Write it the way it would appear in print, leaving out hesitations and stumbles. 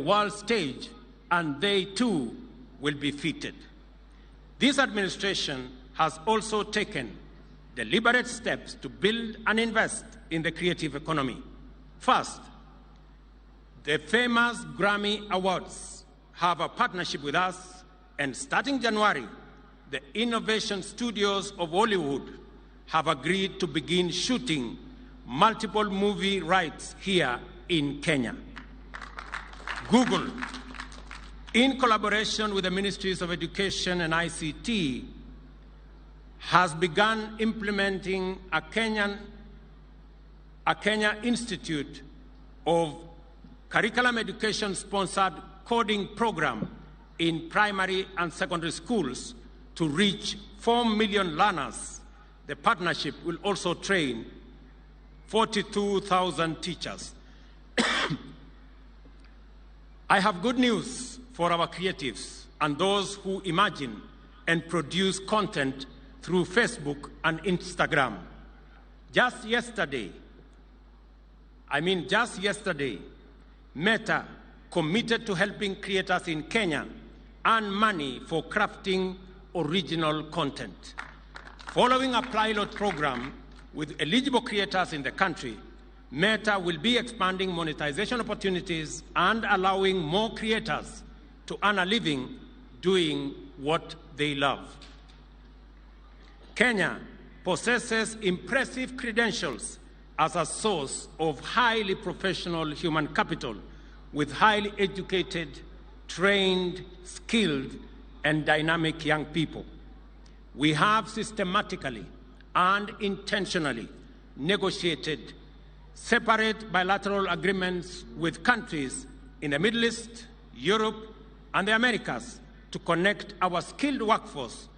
world stage, and they too will be fitted. This administration has also taken deliberate steps to build and invest in the creative economy. First, the famous Grammy Awards have a partnership with us, and starting January, the Innovation Studios of Hollywood have agreed to begin shooting multiple movie rights here in Kenya. Google, in collaboration with the Ministries of Education and ICT, has begun implementing a Kenya Institute of Curriculum Education-sponsored coding program in primary and secondary schools to reach 4 million learners. The partnership will also train 42,000 teachers. I have good news for our creatives and those who imagine and produce content through Facebook and Instagram. Just yesterday, Meta committed to helping creators in Kenya earn money for crafting original content. Following a pilot program with eligible creators in the country, Meta will be expanding monetization opportunities and allowing more creators to earn a living doing what they love. Kenya possesses impressive credentials as a source of highly professional human capital with highly educated, trained, skilled, and dynamic young people. We have systematically and intentionally negotiated separate bilateral agreements with countries in the Middle East, Europe, and the Americas to connect our skilled workforce